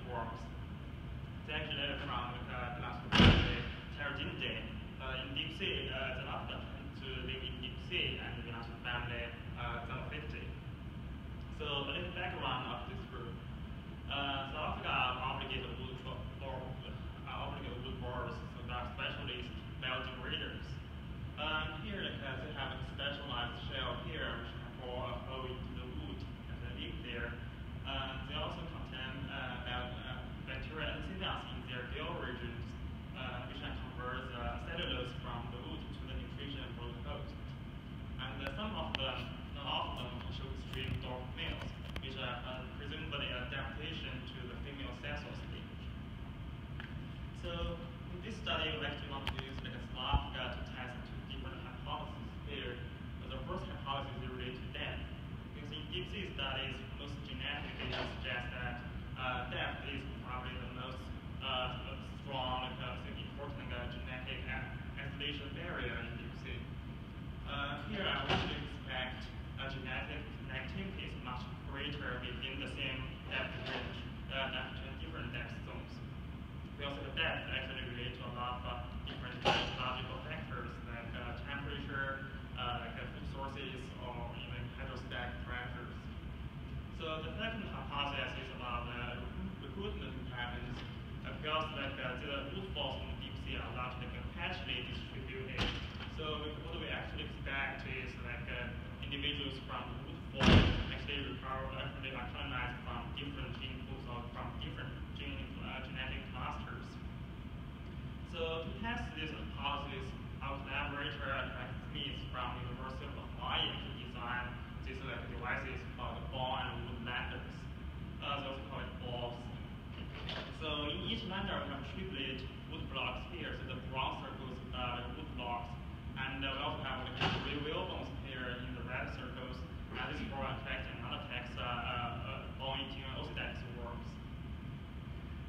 worms. It's actually from class family Pteridinidae. In deep sea, Xylophaga tend to live in deep sea, and belongs to the family Xylophaga. So a little background of this group. Xylophaga are obligate wood borers, so they are specialist biodegraders. Here they have a specialized shell here, which can pour a hole into the wood and they live there. They also contain bacteria and enzymes in their gill regions, which can convert cellulose from the wood to the nutrition for the host. And some of them, not all of them, show extreme dark males, which are presumably adaptation to the female sexual stage. So in this study, we actually want to use like a Xylophaga to test two different hypotheses here. The first hypothesis is related to death. Because in deep sea studies, most genetic data suggest that death is probably the most strong, important genetic isolation barrier in deep sea. Here I would expect genetic activity is much greater within the same depth range than different depth zones. We also have depth actually relate to a lot of different biological factors like temperature, like food sources, or even hydrostatic pressures. So the second hypothesis is about recruitment patterns, because like the wood falls in the deep sea are largely patchily distributed. So what we actually expect is like individuals from the wood fall actually are colonized from different gene pools or from different genetic clusters. So to test this hypothesis, our collaborator Smith from the University of Hawaii to design these devices called ball and wood landers. They also call it balls. So in each lander we have triplet wood blocks here. So the brown circles are the wood blocks, and we also have like three whale bones here in the red circles. And this is for attracting and attacks bone-eating oceanic worms.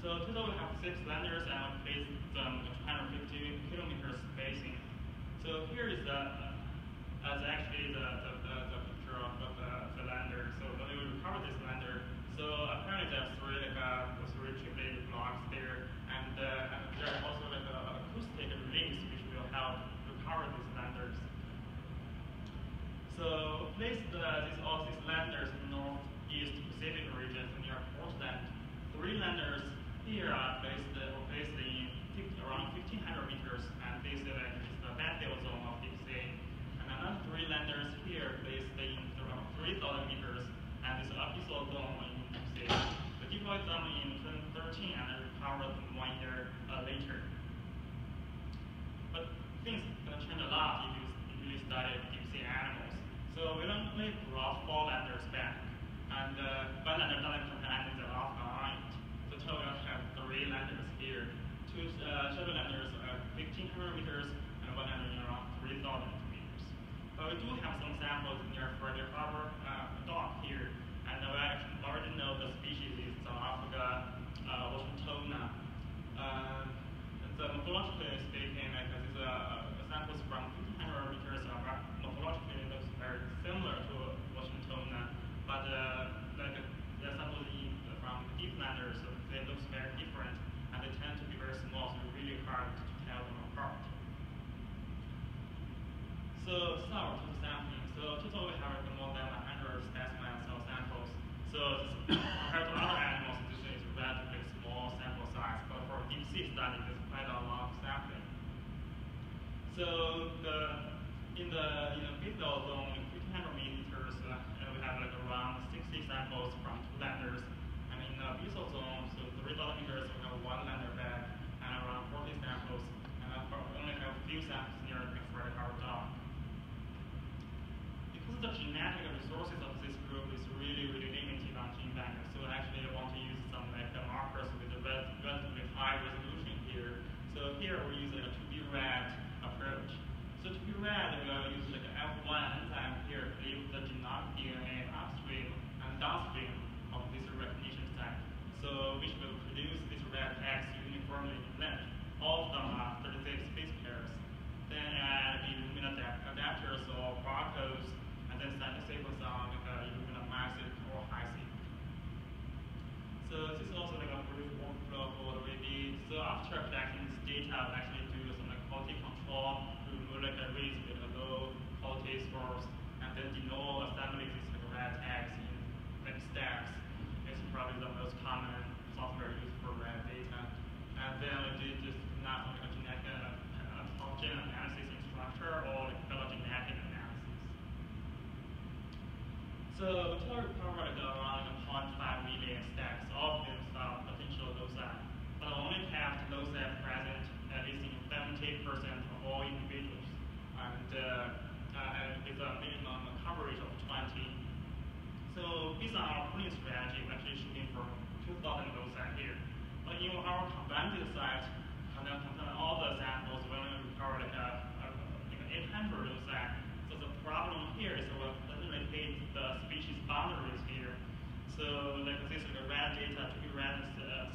So total we have 6 landers and we place them 250 kilometers spacing. So here is actually the picture of the lander. So when we recover this lander, so apparently there are three triplet blocks there, and there are also like acoustic links which will help recover these landers. So place all these landers in northeast Pacific region near Portland. 3 landers here are placed in around 1,500 meters, and this is the backfill zone of deep sea. And another 3 landers here placed in around 3,000 meters, and this is abyssal zone in deep sea. We deployed them in 2013 and recovered them 1 year later. But things can change a lot if you really study deep sea animals. So we don't only brought 4 landers back, and 1 lander doesn't contain any Xylophaga on it. So total we have 3 landers here. 2 shuttle landers are 1,500 meters, and 1 lander around 3,000 meters. But we do have some samples near Frederick Harbor dock here, and we actually already know the species is Xylophaga washingtona. The morphologically speaking, like these samples from 1,500 meters morphologically looks very similar to washingtona, but like the samples from deep landers, so they look very different, and they tend to be very small, so it's really hard to tell them apart. So this is our total sampling. So total we have more than 100 specimens or samples. So compared to other animals, this is a relatively small sample size, but for deep sea study, there's quite a lot of sampling. So in the abyssal zone, 1,500 meters, we have like around 60 samples from 2 landers. And in the abyssal zone, so 3,000 meters, we have 1 lander back and around 40 samples. And we only have a few samples near the Frederick Harbor dock. Because the genetic resources of this group is really limited on gene bank, so actually I want to use some like markers with a relatively high resolution here. So here we use like a 2D RAD approach. So to be RAD, we will use like an F1 enzyme here to leave the genomic DNA upstream and downstream of this recognition site. So which will produce this RAD X uniformly in length. All of them are 36 base pairs. Then add Illumina adapters or barcodes, and then send the sequence on Illumina So we recovered around 0.5 million stacks. All of them are potential loci, but only have loci present at least in 70% of all individuals, and with a minimum coverage of 20. So based on our pooling strategy, we're actually shooting for 2,000 loci here. But in our combined site, contain all the samples, we only recover like 800 loci. So the problem here is we doesn't hit the species boundaries here. So like this RAD data to be RAD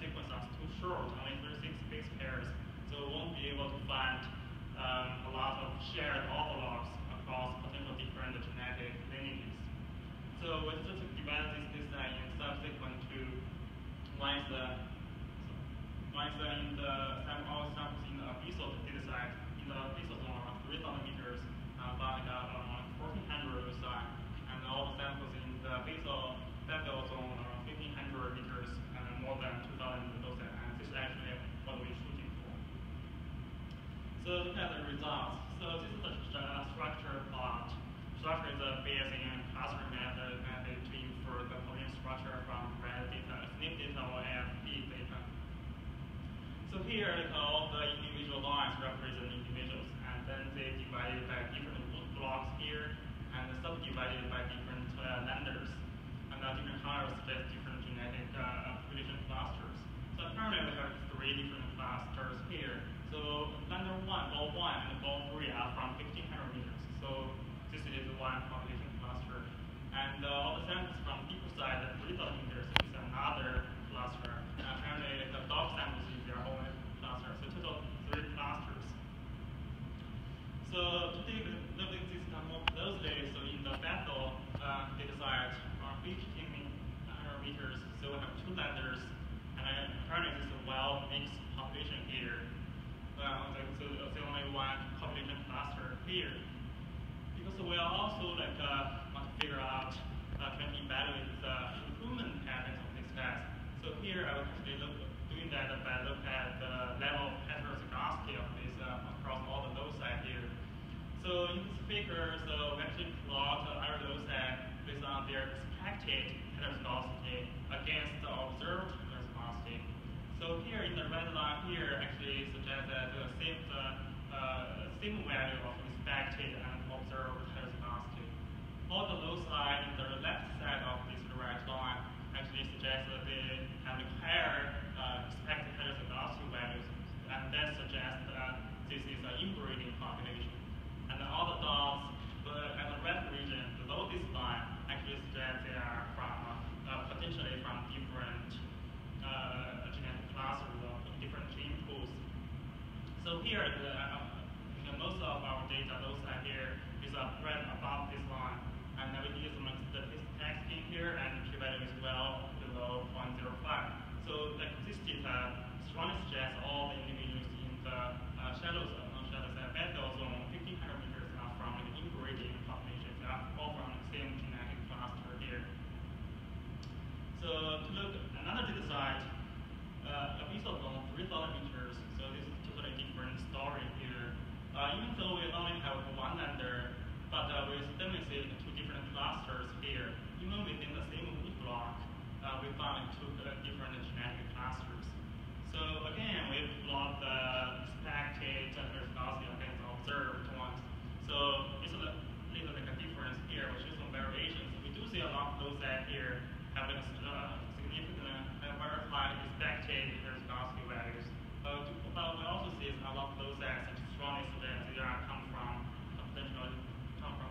sequence is too short, only 36 base pairs. So we won't be able to find a lot of shared orthologs across potential different genetic lineages. So we just divide this data in subsequent to one is in the all samples in the abyssal data site, in the abyssal zone around 3,000 meters, found around 1,400 loci, and all the samples in the basal zone around 1,500 meters and more than 2,000 loci, and this is actually what we're shooting for. So look at the results. So this is the structure plot. Structure is based in clustering method to infer the pollen structure from RAD data, SNP data, or AFP data. So here, all the individual lines represent individuals, and then they divided by different blocks here, and subdivided by different lenders, and different colors suggest different genetic population clusters. So apparently we have 3 different clusters here. So lender 1, ball 1, and ball 3 are from 1,500 meters. So this is one population cluster. And all the samples from deeper side, 3,000 meters, is another cluster. And apparently the dog samples is their own cluster. So total 3 clusters. So to take a look at this more closely, so in the battle data site from 1,500 meters, so we have 2 lenders, and apparently this is a well-mixed population here. So there's only one population cluster here. Because we are also want to figure out, trying to evaluate the recruitment patterns of these guys. So here I will actually doing that by looking at the level of heterozygosity of this across all the loci here. So in this figure, so we actually plot our loci based on their expected heterozygosity against the observed heterozygosity. So here in the red line here actually suggests that the same value of expected and observed heterozygosity. All the loci in the left side of this red line actually suggests that they have higher expected heterozygosity values, and that suggests that this is an inbreeding population. And all the dots in the red region below this line actually suggest they are from potentially from different genetic classes of different gene pools. So here, most of our data, those are here, is right above this line. And we did some statistics in here, and the p-value is well below 0.05. So this data strongly suggests all the individuals in the battle zone 1,500 meters are from the inbreeding population. They are all from the same genetic cluster here. So to look at another data site, abyssal zone 3,000 meters. So this is a totally different story here. Even though we only have one lender, but we demonstrate 2 different clusters here. Even within the same wood block, we found 2 different genetic clusters. So again, we plot the expected heterozygosity against the observed ones. So it's a little like a difference here, which is some variations. We do see a lot of those that here have significant, very high expected heterozygosity values. But we also see a lot of those that strongly suggest they are come from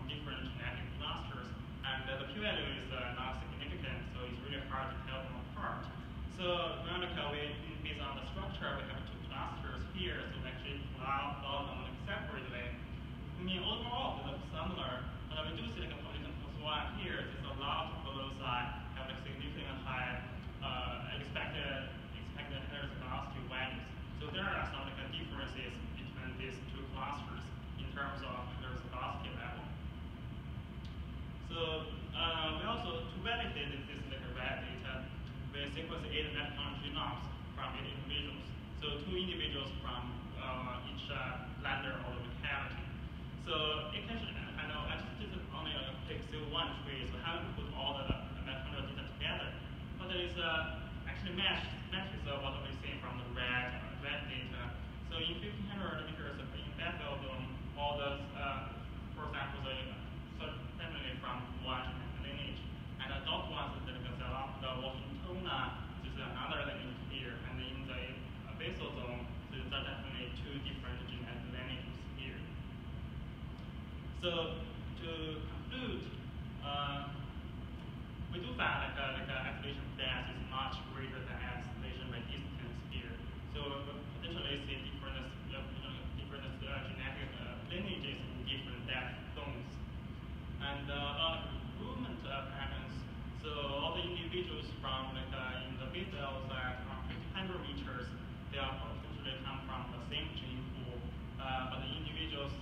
different genetic clusters, and the p-value is not significant, so it's really hard to tell them apart. So based on the structure, we have 2 clusters here, so we actually plot them separately. I mean, overall, they look similar, but we do see a population plus 1 here. There's a lot of loci have significant high expected heterozygosity values. So there are some differences between these 2 clusters in terms of heterozygosity level. So we also, to validate this RAD data, we sequence 8 lepton genomes from 8 individuals. So 2 individuals from each lender or locality. So and know, I just did only a pixel one tree, so how to put all the mitochondrial data together. But there is actually matches of what we see from the RAD data. So in 1500 meters in that album, all those, for example, the family from one lineage, and the dot ones is like the Washingtona, is another lineage here, and in the basal zone, there are definitely two different genetic lineages here. So to conclude, we do find like activation depth is much greater than activation by distance here. So potentially see different genetic lineages in different depth zones. And recruitment patterns. So all the individuals from in the base cells at 1500 meters, they are potentially come from the same gene pool, but the individuals